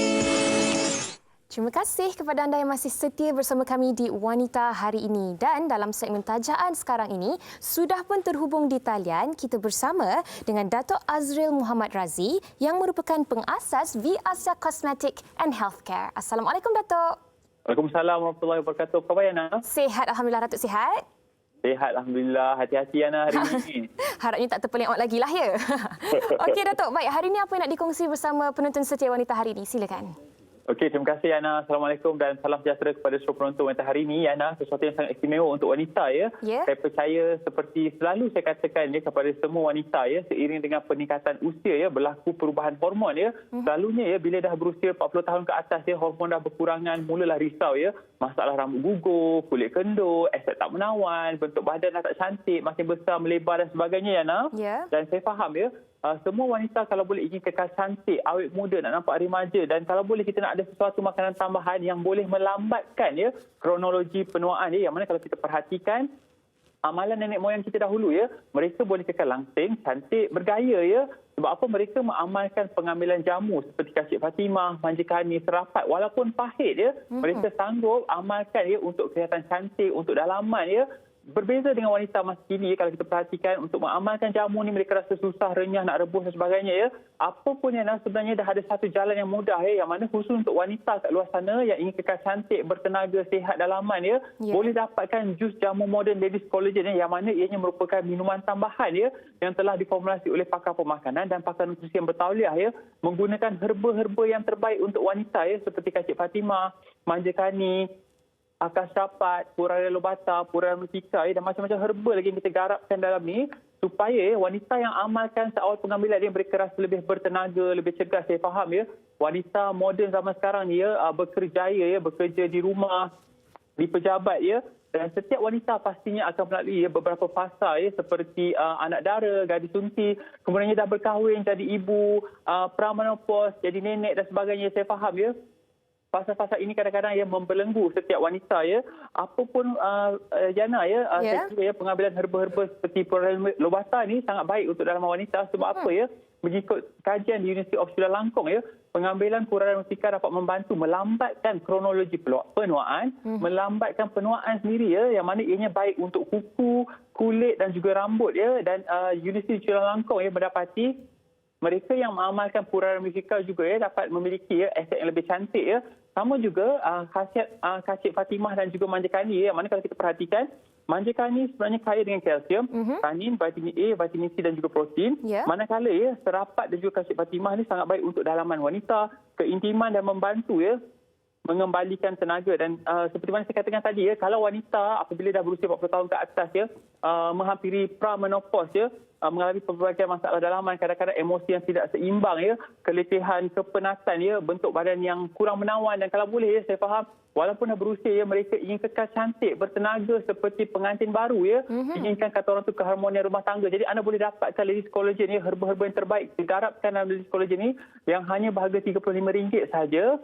Terima kasih kepada anda yang masih setia bersama kami di Wanita Hari Ini. Dan dalam segmen tajaan sekarang ini, sudah pun terhubung di talian kita bersama dengan Dato' Azril Muhammad Razi yang merupakan pengasas V Asia Cosmetic and Healthcare. Assalamualaikum, Dato'. Waalaikumsalam warahmatullahi wabarakatuh. Apa khabar, Yana? Sihat, Alhamdulillah. Datuk sihat? Sihat, Alhamdulillah. Hati-hati, Yana, hari ini. Harapnya tak terpeling awak lagi lah, ya? Okey, Datuk. Baik, hari ini apa yang nak dikongsi bersama penonton setia Wanita Hari ini? Silakan. Okey, terima kasih, Yana. Assalamualaikum dan salam sejahtera kepada seluruh penonton Wanita Hari ini. Yana, sesuatu yang sangat istimewa untuk wanita, ya. Saya percaya seperti selalu saya katakan ya, kepada semua wanita, ya, seiring dengan peningkatan usia, ya, berlaku perubahan hormon, ya. Selalunya, ya, bila dah berusia 40 tahun ke atas, ya, hormon dah berkurangan, mulalah risau, ya. Masalah rambut gugur, kulit kendur, aspek tak menawan, bentuk badan dah tak cantik, makin besar, melebar dan sebagainya, Yana. Dan saya faham, ya, semua wanita kalau boleh ingin kekal cantik, awet muda, nak nampak remaja, dan kalau boleh kita nak ada sesuatu makanan tambahan yang boleh melambatkan, ya, kronologi penuaan, ya, yang mana kalau kita perhatikan amalan nenek moyang kita dahulu, ya, mereka boleh kekal langsing, cantik, bergaya, ya. Sebab apa? Mereka mengamalkan pengambilan jamu seperti Kacik Fatimah, manja kani, serapat, walaupun pahit, ya, mereka sanggup amalkan, ya, untuk kelihatan cantik, untuk dalaman, ya. Berbeza dengan wanita masa kini, kalau kita perhatikan untuk mengamalkan jamu ni mereka rasa susah, renyah, nak rebus dan sebagainya, ya. Apa pun yang sebenarnya dah ada satu jalan yang mudah, ya, yang mana khusus untuk wanita kat luar sana yang ingin kekal cantik, bertenaga, sihat, dalaman, ya, boleh dapatkan jus jamu moden ladies collagen, ya, yang mana ianya merupakan minuman tambahan, ya, yang telah diformulasi oleh pakar pemakanan dan pakar nutrisi yang bertauliah, ya, menggunakan herba-herba yang terbaik untuk wanita, ya, seperti Kacik Fatimah, manja kani, akar syapat, purana lobata, purana mustika, dan macam-macam herba lagi yang kita garapkan dalam ni supaya wanita yang amalkan seawal pengambilan dia mereka rasa lebih bertenaga, lebih cergas. Saya faham, ya, wanita moden zaman sekarang ni, ya, bekerjaya, ya, bekerja di rumah, di pejabat, ya, dan setiap wanita pastinya akan melalui, ya, beberapa fasa, ya, seperti anak dara, gadis sunti, kemudiannya dah berkahwin, jadi ibu, pramenopause, jadi nenek dan sebagainya. Saya faham, ya. Fasa-fasa ini kadang-kadang yang membelenggu setiap wanita, ya. Apapun Yana, ya, saya kira, ya, pengambilan herba-herba seperti purana lobata ni sangat baik untuk dalaman wanita. Sebab apa, ya? Mengikut kajian di University of Sri Lanka, ya, pengambilan purana mustika dapat membantu melambatkan kronologi penuaan, melambatkan penuaan sendiri, ya, yang mana ianya baik untuk kuku, kulit dan juga rambut, ya. Dan University Sri Lanka, ya, mendapati mereka yang mengamalkan purana mustika juga, ya, dapat memiliki, ya, aset yang lebih cantik, ya. Sama juga khasiat Kacik Fatimah dan juga manja kani, ya, yang mana kalau kita perhatikan manja kani sebenarnya kaya dengan kalsium, tanin, vitamin A, vitamin C dan juga protein. Manakala serapat dan juga kalsium Fatimah ni sangat baik untuk dalaman wanita, keintiman dan membantu mengembalikan tenaga. Dan seperti mana saya katakan tadi, kalau wanita apabila dah berusia 40 tahun ke atas menghampiri pra-menopause mengalami pelbagai masalah dalaman, kadang-kadang emosi yang tidak seimbang, keletihan, kepenatan, bentuk badan yang kurang menawan. Dan kalau boleh, saya faham walaupun dah berusia, mereka ingin kekal cantik, bertenaga seperti pengantin baru, inginkan kata orang tu keharmonian rumah tangga. Jadi anda boleh dapatkan Ladies Collagen, herba-herba yang terbaik digarapkan dalam Ladies Collagen ni yang hanya berharga RM35 saja.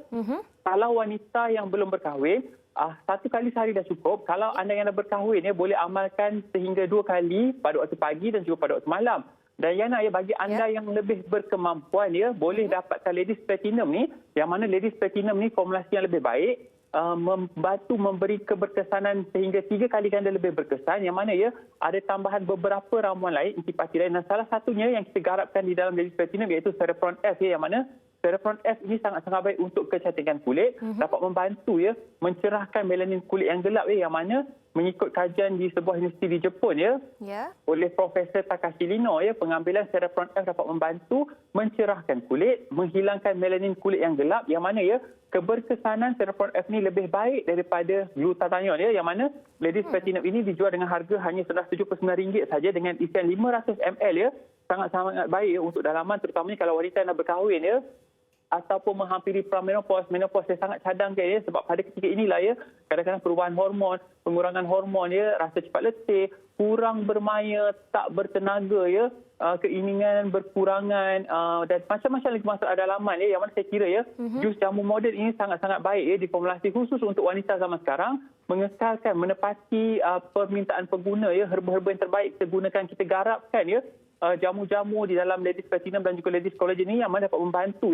Kalau wanita yang belum berkahwin, 1 kali sehari dah cukup. Kalau anda yang dah berkahwin, boleh amalkan sehingga 2 kali pada waktu pagi dan juga pada waktu malam. Dan Yana, bagi anda yang lebih berkemampuan, boleh dapatkan Ladies Platinum ni, yang mana Ladies Platinum ni formulasi yang lebih baik, membantu memberi keberkesanan sehingga 3 kali ganda lebih berkesan, yang mana ada tambahan beberapa ramuan lain, intipati lain. Dan salah satunya yang kita garapkan di dalam Ladies Platinum iaitu Cerebron F, yang mana Cerebron F ini sangat-sangat baik untuk kecantikan kulit, dapat membantu mencerahkan melanin kulit yang gelap, yang mana mengikut kajian di sebuah universiti di Jepun oleh Profesor Takashi Lino, pengambilan Cerebron F dapat membantu mencerahkan kulit, menghilangkan melanin kulit yang gelap, yang mana keberkesanan Cerebron F ni lebih baik daripada glutathione, yang mana Ladies Platinum ini dijual dengan harga hanya RM179 saja dengan isian 500 ml, sangat-sangat baik untuk dalaman, terutamanya kalau wanita yang dah berkahwin ataupun menghampiri pra-menopause. Menopause saya sangat cadangkan sebab pada ketika inilah kadang-kadang perubahan hormon, pengurangan hormon, rasa cepat letih, kurang bermaya, tak bertenaga, keinginan berkurangan dan macam-macam lagi masalah dalaman, yang mana saya kira jus jamu moden ini sangat-sangat baik diformulasi khusus untuk wanita zaman sekarang, mengekalkan, menepati permintaan pengguna, herba-herba yang terbaik kita gunakan, kita garapkan jamu-jamu di dalam Ladies Platinum dan juga Ladies Collagen ini, yang mana dapat membantu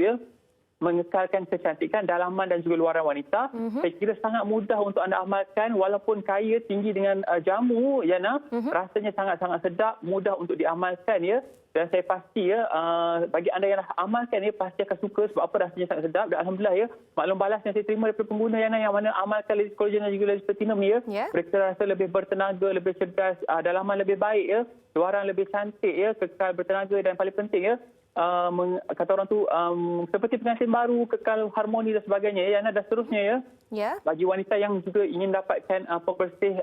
mengekalkan kecantikan dalaman dan juga luaran wanita. Saya kira sangat mudah untuk anda amalkan, walaupun kaya tinggi dengan jamu, Yana, rasanya sangat-sangat sedap, mudah untuk diamalkan, dan saya pasti bagi anda yang dah amalkan pasti akan suka sebab apa, rasanya sangat sedap. Dan alhamdulillah maklum balas yang saya terima daripada pengguna, Yana, yang mana amalkan Ladies Collagen dan juga Ladies Platinum ni, mereka rasa lebih bertenaga, lebih cerdas, dalaman lebih baik, luaran lebih cantik, kekal bertenaga, dan paling penting kata orang tu seperti pengantin baru, kekal harmoni dan sebagainya, Yana. Dan seterusnya bagi wanita yang juga ingin dapatkan pembersih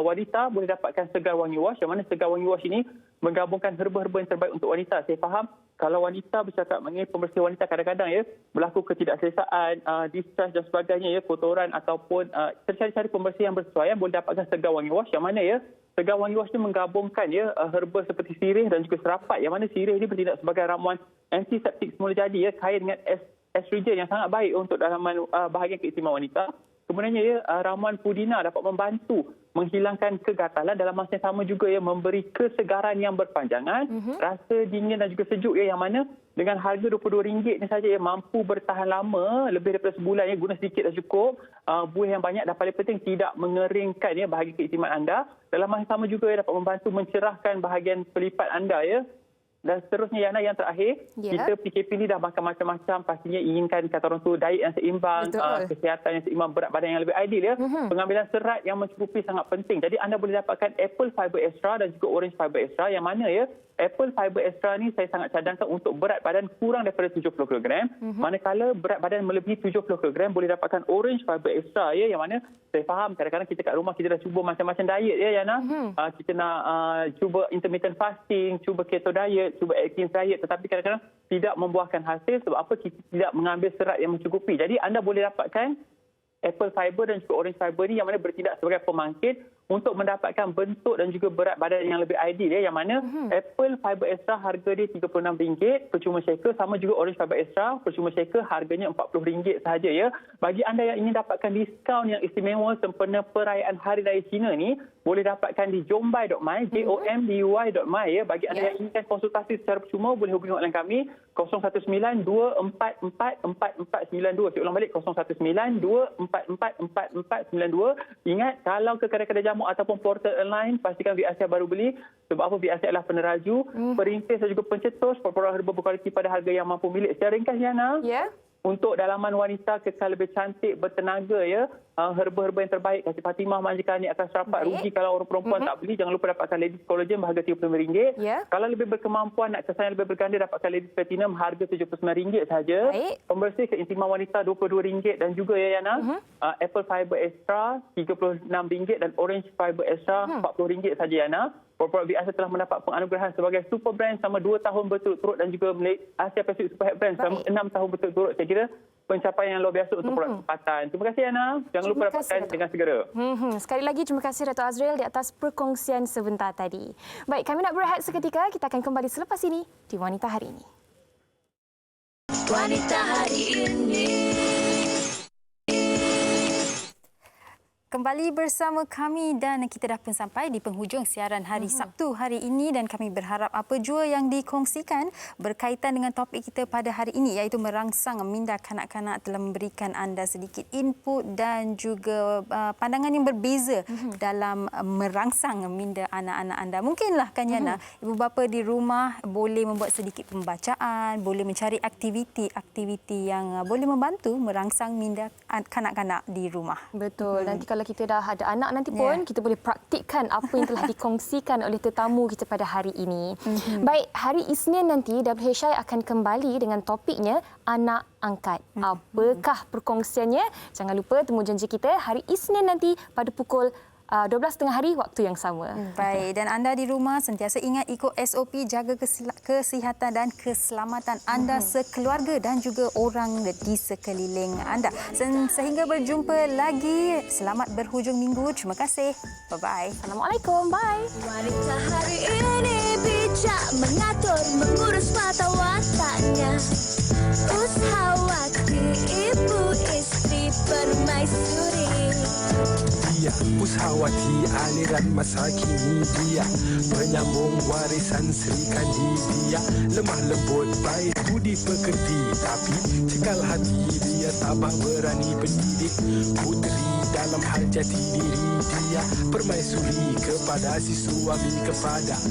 wanita, boleh dapatkan Segar Wangi Wash, yang mana Segar Wangi Wash ini menggabungkan herba-herba yang terbaik untuk wanita. Saya faham kalau wanita bercakap mengenai pembersih wanita, kadang-kadang berlaku ketidakselesaan, discharge dan sebagainya, kotoran ataupun cari-cari pembersih yang bersesuaian, boleh dapatkan Segar Wangi Wash, yang mana Segar Wangi Wash ini menggabungkan herba seperti sirih dan juga serapat, yang mana sirih ini bertindak sebagai ramuan antiseptik semula jadi, kaya dengan estrogen yang sangat baik untuk dalaman bahagian keistimewaan wanita. Kemudiannya ramuan pudina dapat membantu menghilangkan kegatalan, dalam masa yang sama juga memberi kesegaran yang berpanjangan, rasa dingin dan juga sejuk, yang mana dengan harga RM22 ni saja mampu bertahan lama, lebih daripada sebulan, guna sedikit dah cukup, buih yang banyak, dan paling penting tidak mengeringkan bahagian keistimewaan anda. Dalam masa yang sama juga dapat membantu mencerahkan bahagian pelipat anda, Dan seterusnya, Yana, yang terakhir, kita PKP ni dah makan macam-macam, pastinya inginkan kata orang tu diet yang seimbang, kesihatan yang seimbang, berat badan yang lebih ideal, pengambilan serat yang mencukupi sangat penting. Jadi anda boleh dapatkan Apple Fiber Extra dan juga Orange Fiber Extra, yang mana Apple Fiber Extra ni saya sangat cadangkan untuk berat badan kurang daripada 70 kg. Manakala berat badan melebihi 70 kg, boleh dapatkan Orange Fiber Extra, yang mana saya faham kadang-kadang kita kat rumah kita dah cuba macam-macam diet, Yana. Kita nak cuba intermittent fasting, cuba keto diet, cuba Atkins diet, tetapi kadang-kadang tidak membuahkan hasil. Sebab apa? Kita tidak mengambil serat yang mencukupi. Jadi anda boleh dapatkan Apple Fiber dan juga Orange Fiber ni, yang mana bertindak sebagai pemangkit untuk mendapatkan bentuk dan juga berat badan yang lebih ideal, yang mana Apple Fiber Extra harga dia RM36 percuma shaker, sama juga Orange Fiber Extra percuma shaker harganya RM40 sahaja, Bagi anda yang ingin dapatkan diskaun yang istimewa sempena perayaan Hari Raya Cina ni, boleh dapatkan di jombai.my, jomby.my, Bagi anda yang inginkan konsultasi secara percuma, boleh hubungi hotline kami 019-244-4492. Saya ulang balik, 019-244-4492. Ingat, kalau ke kedai-kedai jamu ataupun portal online, pastikan VAC baru beli. Sebab apa? VAC adalah peneraju, perintis dan juga pencetus produk herba berkualiti pada harga yang mampu milik. Secara ringkas, Yana, untuk dalaman wanita kekal lebih cantik, bertenaga ya. Herba-herba yang terbaik kasih Fatimah Manjika ni akan serapat. Rugi kalau orang perempuan tak beli. Jangan lupa dapatkan Ladies Collagen berharga RM35. Kalau lebih berkemampuan nak kesan lebih berganda, dapatkan Ladies Platinum harga RM79 sahaja. Pembersih keintiman wanita RM22 dan juga ya Yana, Apple Fiber Extra RM36 dan Orange Fiber Extra RM40 saja Yana. Produk biasa telah mendapat penganugerahan sebagai super brand selama 2 tahun berturut-turut dan juga Asia Pacific Super Head Brand selama 6 tahun berturut-turut. Saya kira pencapaian yang luar biasa untuk produk tempatan. Terima kasih Ana. Jangan lupa dapatkan dengan segera. Sekali lagi terima kasih Dato' Azril di atas perkongsian sebentar tadi. Baik, kami nak berehat seketika. Kita akan kembali selepas ini di Wanita Hari Ini. Wanita Hari Ini. Kembali bersama kami dan kita dah pun sampai di penghujung siaran hari Sabtu hari ini dan kami berharap apa jua yang dikongsikan berkaitan dengan topik kita pada hari ini iaitu merangsang minda kanak-kanak telah memberikan anda sedikit input dan juga pandangan yang berbeza dalam merangsang minda anak-anak anda. Mungkinlah kan Yana, ibu bapa di rumah boleh membuat sedikit pembacaan, boleh mencari aktiviti yang boleh membantu merangsang minda kanak-kanak di rumah. Betul. Nanti kalau kita dah ada anak nanti pun kita boleh praktikkan apa yang telah dikongsikan oleh tetamu kita pada hari ini. Baik, hari Isnin nanti WHI akan kembali dengan topiknya anak angkat. Apakah perkongsiannya? Jangan lupa temu janji kita hari Isnin nanti pada pukul 12:30 hari waktu yang sama. Baik, dan anda di rumah sentiasa ingat ikut SOP, jaga kesihatan dan keselamatan anda sekeluarga dan juga orang di sekeliling anda. Sehingga berjumpa lagi, selamat berhujung minggu. Terima kasih. Bye-bye. Assalamualaikum. Bye. Wanita hari ini bijak mengatur, mengurus mata wataknya. Ushawati, ibu istri permaisuri. Dia Ushawati aliran masa kini, dia penyambung warisan Sri Kandi. Dia lemah lembut, baik budi pekerti, tapi cekal hati. Dia tabah berani pendidik puteri dalam hal jati diri. Dia permaisuri kepada si suami, kepada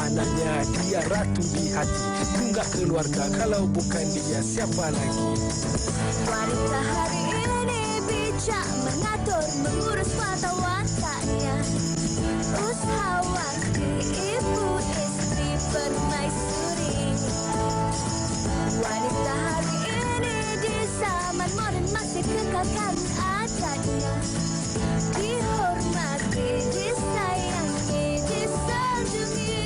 anaknya. Dia ratu di hati, tunggak keluarga. Kalau bukan dia, siapa lagi? Wanita hari ini bijak mengatur, mengurus mata wataknya. Ushawati, ibu istri permaisuri. Wanita hari ini di zaman moden masih kekalkan adatnya. Dihormati, disayangi, disanjungi.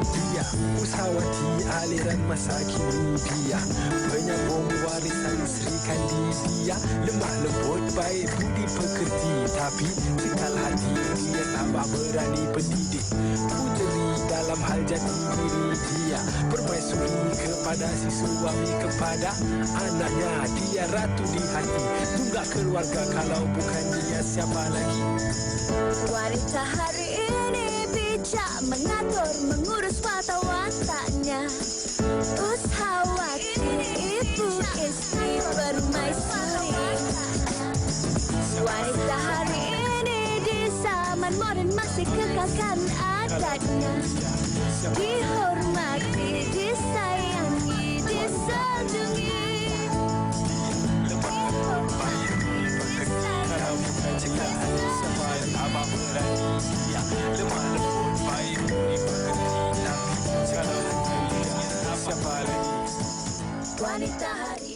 Dia Ushawati aliran masa kini. Dia penyambung warisan Sri Kandi. Dia lemah lembut, baik budi pekerti, tapi cekal hati. Dia tabah berani pendidik puteri dalam hal jati diri. Dia permaisuri kepada si suami, kepada anaknya. Dia ratu di hati, tunggak keluarga. Kalau bukan dia, siapa lagi? Wanita hari ini bijak mengatur, mengurus mata wataknya. Ushawati, ibu istri permaisuri. Wanita hari ini di zaman moden masih kekalkan adatnya. Dihormati, disayangi, disanjungi. Wanita hari